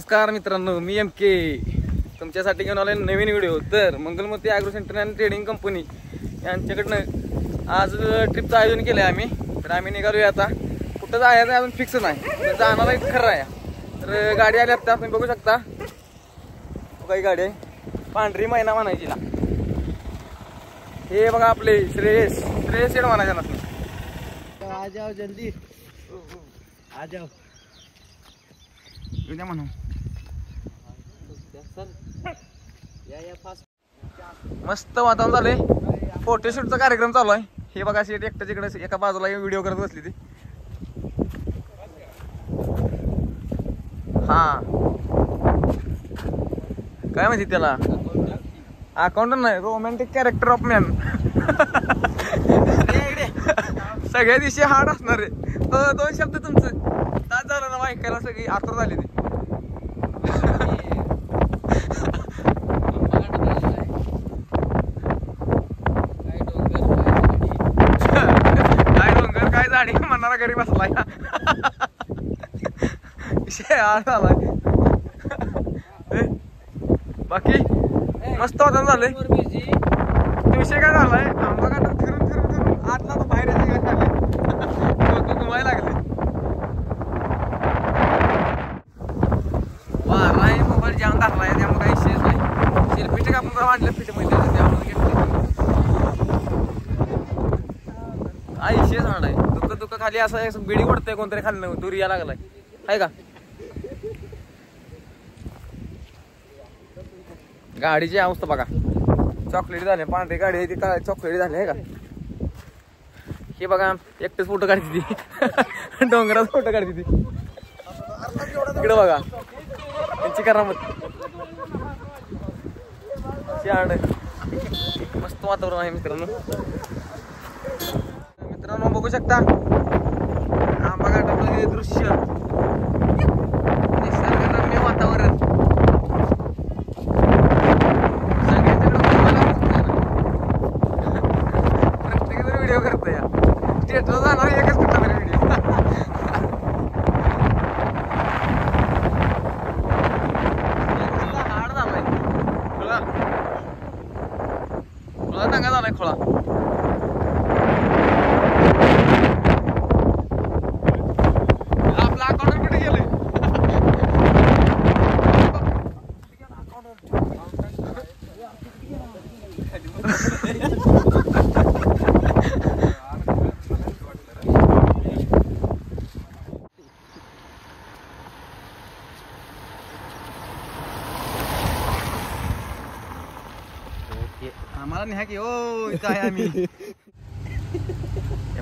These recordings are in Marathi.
नमस्कार मित्रांनो, मी एम के तुमच्यासाठी घेऊन आलोय नवीन व्हिडिओ। तर Mangalmati agro centre and trading company यांच्याकडनं आज ट्रिपचं आयोजन केलं आहे आम्ही। तर आम्ही निघालोय आता, कुठं जायचं अजून फिक्स नाही, तर जाणार खरं आहे। तर गाडी आली आता, तुम्ही बघू शकता काही गाडी आहे, पांढरी मैना म्हणायची ना। हे बघा आपले श्रेयस शेड म्हणायचं ना। आ जाओ जल्दी, आ जाओ उद्या म्हणू मस्त वातावरण झालंय, फोटोशूटचा कार्यक्रम चालू आहे। हे बघा शेट एकट्याच इकडे एका बाजूला व्हिडिओ करत बसली ती। हा काय माहिती त्याला, अकाउंटंट नाही, रोमॅन्टिक कॅरेक्टर ऑफ मॅन। सगळ्या दिवशी हार्ड असणार आहे। दोन शब्द तुमचं तास झालं ना ऐकायला, सगळी आतर झाली ती। काय डोंगर काय झाडी म्हणणारा घरी बसलाय। विषय हार्ड झालाय। बाकी मस्त वातावरण झालंय। विषय काय झालाय, आंबा काढून फिरून फिरून फिरून आतला तर बाहेर घुमायला लागले। वाराय मोबाईल जाम धरलाय, त्यामुळे काही विषयच नाही। सेल्फीचे आपण जर वाटलं फिट मध्ये त्यामुळे काय विषयच वाढाय। दुःख खाली असं बिडी ओढतंय कोणतरी खाली, दूर या लागलाय आहे का। गाडीची अवस्था बघा, चॉकलेट झाले, पांढरी गाडी आहे ती चॉकलेट झाली आहे का। हे बघा एकटेच फोटो काढते ती, डोंगरात फोटो काढते ती। इकडे बघा त्यांची करामत, मस्त वातावरण आहे मित्रांनो। बघू शकता आंबा घाटातलं दृश्य, निसर्गरम्य वातावरण। प्रत्येक व्हिडिओ करतो या, थिएटरला जाणार एकच कुठला तरी व्हिडिओ। हार्ड झालाय खोळा, खोळा चांगला झालाय खोळा। आपला अकाउंट कुठे गेले, आम्हाला न्या की ओ, इथं आहे आम्ही।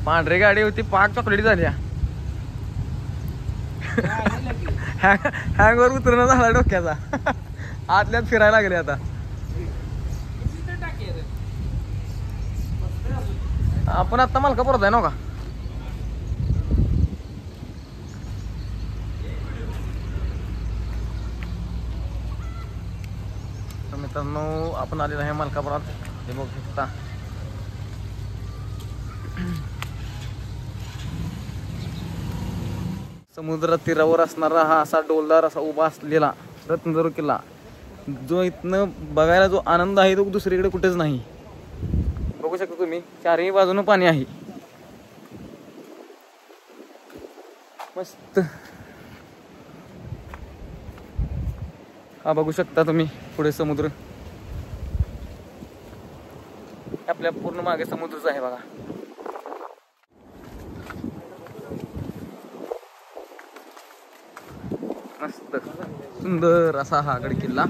पांढरी गाडी होती, पाक चॉकलेटी झाली। हँगवर उतरणं झाला डोक्याचा, आतल्यात फिरायला लागले आता। आपण आता मलकापुरात आहे ना का। मित्रांनो आपण आलेलो आहे मलकापुरात, हे बघू शकता। समुद्र तीरावर असणारा हा असा डोलदार असा उभा असलेला रत्नदुर्ग किल्ला, जो इथनं बघायला जो आनंद आहे तो दुसरीकडे कुठेच नाही। बघू शकता तुम्ही, चारही बाजूनं पाणी आहे, मस्त। हा बघू शकता तुम्ही पुढे समुद्र, आपल्या पूर्ण मागे समुद्रच आहे बघा। मस्त सुंदर असा हा गड किल्ला।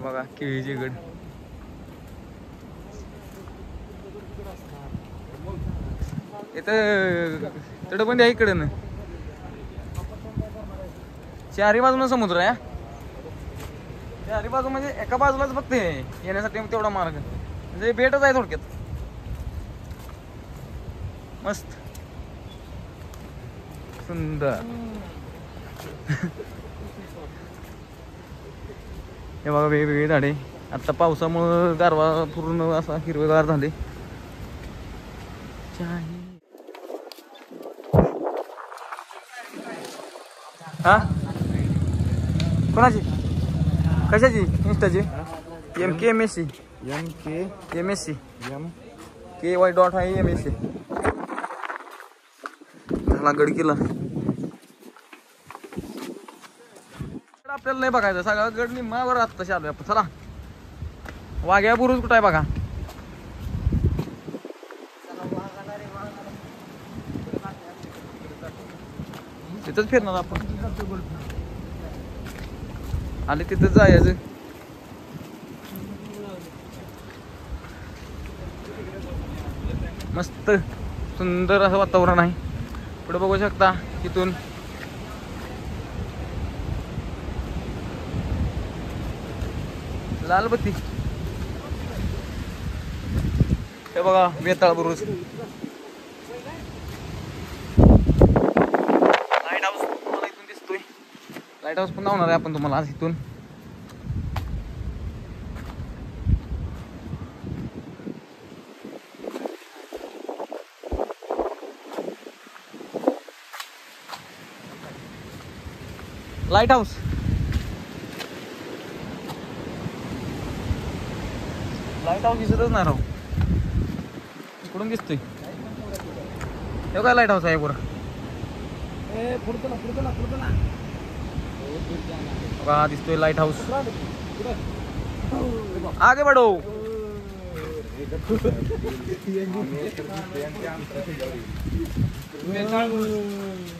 बघा केळीचे गड, इथं तटबंदी आहे इकडे ना, चारी बाजूला समुद्र आहे। चारी बाजू म्हणजे एका बाजूलाच फक्त येण्यासाठी तेवढा मार्ग, म्हणजे बेटच आहे थोडक्यात। मस्त सुंदर. हे बघा वेगवेगळे झाडे. आता पावसामुळं गारवा पूर्ण असा हिरवेगार झाले. हा कोणाची कशाची इंस्टाची MKMSC MSC KY. आहे MSC. झाला गड किल्ला. आपल्याला नाही बघायचं सगळा गड निम्मावर आत्ता चालू आहे आपण. चला वाघ्या बुरुज कुठं आहे बघा. तिथंच फिरणार आपण. आले तिथंच जायचं. मस्त सुंदर असं वातावरण आहे. पुढे बघू शकता तिथून लालबत्ती. हे बघा वेताळ बुरुज. लाईट हाऊस तुम्हाला इथून दिसतोय. लाईट हाऊस पण दाखवणार आहे आपण तुम्हाला आज इथून. लाईट हाऊस दिसतच नाही राव. इकडून दिसतोय. हे काय लाईट हाऊस आहे पुरा. बघा दिसतोय लाईट हाऊस. आगे बढो.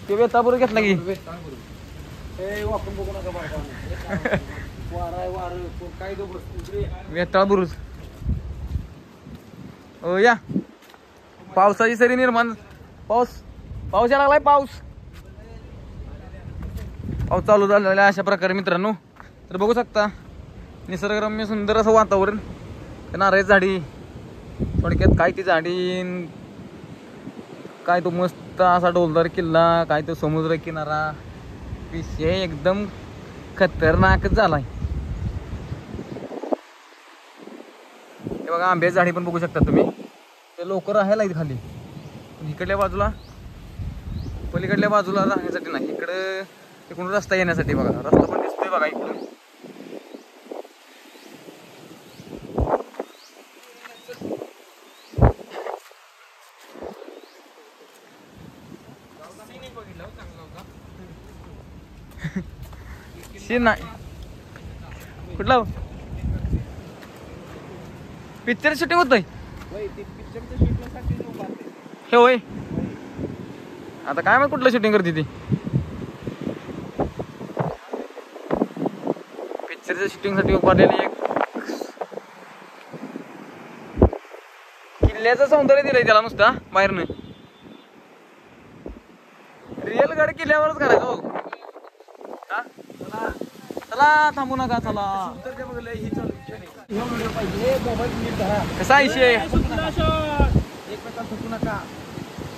ते वेतापूर घेतला की वेताळ बुरुज. ओ या पावसाची सरी निर्माण. पाऊस यायला लागलाय. पाऊस चालू झालेला आहे अशा प्रकारे मित्रांनो. तर बघू शकता निसर्गरम्य सुंदर असं वातावरण. नारळी झाडी थोडक्यात काय ती झाडी काय तो मस्त असा डोलदार किल्ला काय तो समुद्र किनारा. विषय एकदम खतरनाकच झालाय. हे बघा आंब्याची झाडी पण बघू शकता तुम्ही. ते लोक राहायला आहेत खाली. इकडल्या बाजूला पलीकडल्या बाजूला राहण्यासाठी नाही. इकडं इकडून रस्ता येण्यासाठी बघा. रस्ता पण दिसतोय बघा इकडून. नाही कुठला पिक्चर शूटिंग होतंय हे होय. आता काय माहित कुठलं शूटिंग करते ती. पिक्चरच्या शूटिंग साठी उभारलेली एक किल्ल्याचं सौंदर्य दिलंय त्याला नुसता बाहेरनं. रिअल गड किल्ल्यावरच करायचं हो. चला थांबू नका. चला कसा विषय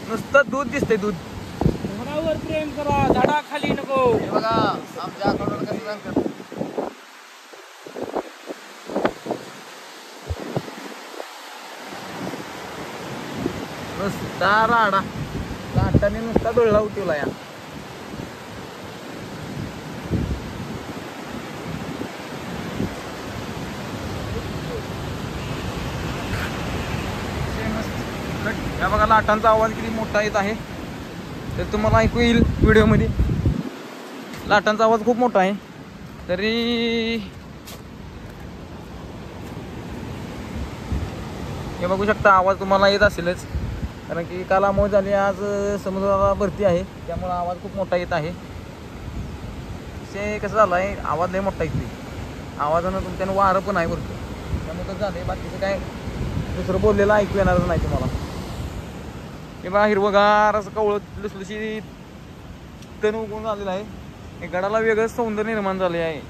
नुसतं दूध दिसतंय. दूध प्रेम करा झाडा खाली नको. बघा आमच्या अकाउंटवर कसं नुसता राडा लाटाने नुसता डोळा उठवला या. या बघा लाटांचा आवाज किती मोठा येत आहे तर तुम्हाला ऐकू येईल व्हिडिओमध्ये. लाटांचा आवाज खूप मोठा आहे. तरी हे बघू शकता आवाज तुम्हाला येत असेलच कारण की काल आमोद झाली. आज समुद्राला भरती आहे त्यामुळे आवाज खूप मोठा येत आहे. ते कसं झालं आहे आवाज लय मोठा येते. आवाजानं तुमच्यानं वारं पण आहे भरपूर त्यामुळे कसं झालं आहे बाकीचं काय दुसरं बोललेलं ऐकू येणारच नाही तुम्हाला. हे बघा हिरवगार असं कवळत लुसलुशीत तण उगवून आलेलं आहे. हे गडाला वेगळंच सौंदर्य निर्माण झाले आहे.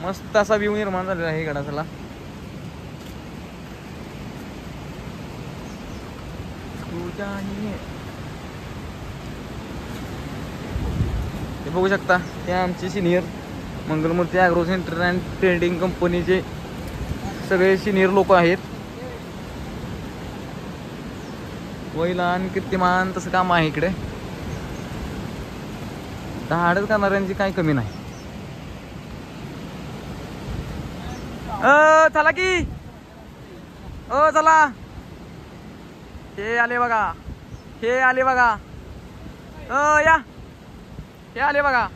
मस्त असा व्ह्यू निर्माण झालेला आहे गडाला. बघू शकता हे आमचे senior Mangalmurti agro centre and trading कंपनीचे सगळे सिनियर लोक आहेत. वैलान कीर्तिमान तसं काम आहे इकडे. धाडच करणाऱ्यांची काही कमी नाही. चला की चला. हे आले बघा, हे आले बघा. या हे आले बघा.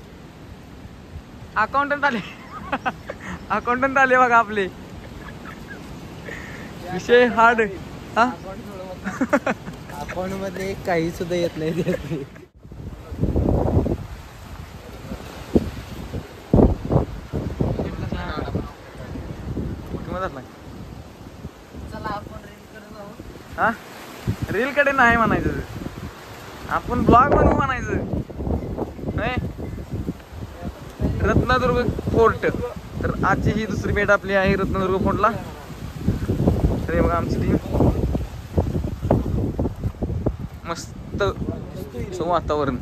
अकाउंटंट आले. अकाउंटंट आले बघा आपले. विषय हार्ड. हा अकाउंट मध्ये काही सुद्धा येत नाही. हा रील कडे नाही म्हणायचं, आपण ब्लॉग बनवू म्हणायचं. रत्नदुर्ग फोर्ट. तर आजची ही दुसरी भेट आपली आहे रत्नदुर्ग फोर्टला. तर बघा आमची टीम मस्त वातावरण.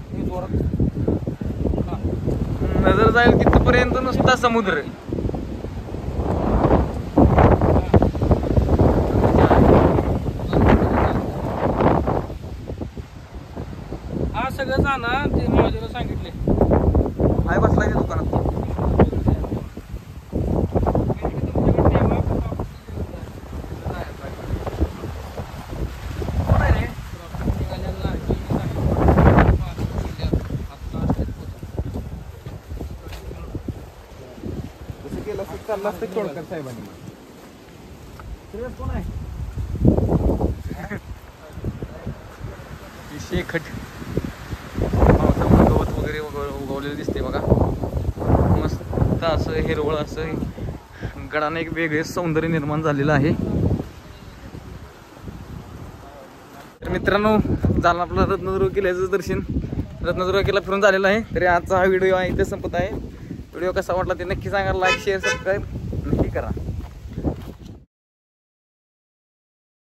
नजर जाईल तिथपर्यंत नुसता समुद्र. हा सगळं जाणार ते माझ्याला सांगितले. हाय बसलाय ते दुकानात. तोडकर साहेबांनी कोण आहे शेखट. पावसामुळे गवत वगैरे उगवलेलं दिसते बघा. मस्त असं हिरवळ असं गडाने एक वेगळे सौंदर्य निर्माण झालेलं आहे. तर मित्रांनो झालं आपलं रत्नदुर्ग किल्ल्याचं दर्शन. रत्नदुर्ग किल्ला फिरून झालेला आहे. तरी आजचा हा व्हिडिओ आहे इथे संपत आहे. व्हिडिओ कसा वाटला ते नक्की सांगा. लाईक शेअर सबस्क्राईब नक्की करा.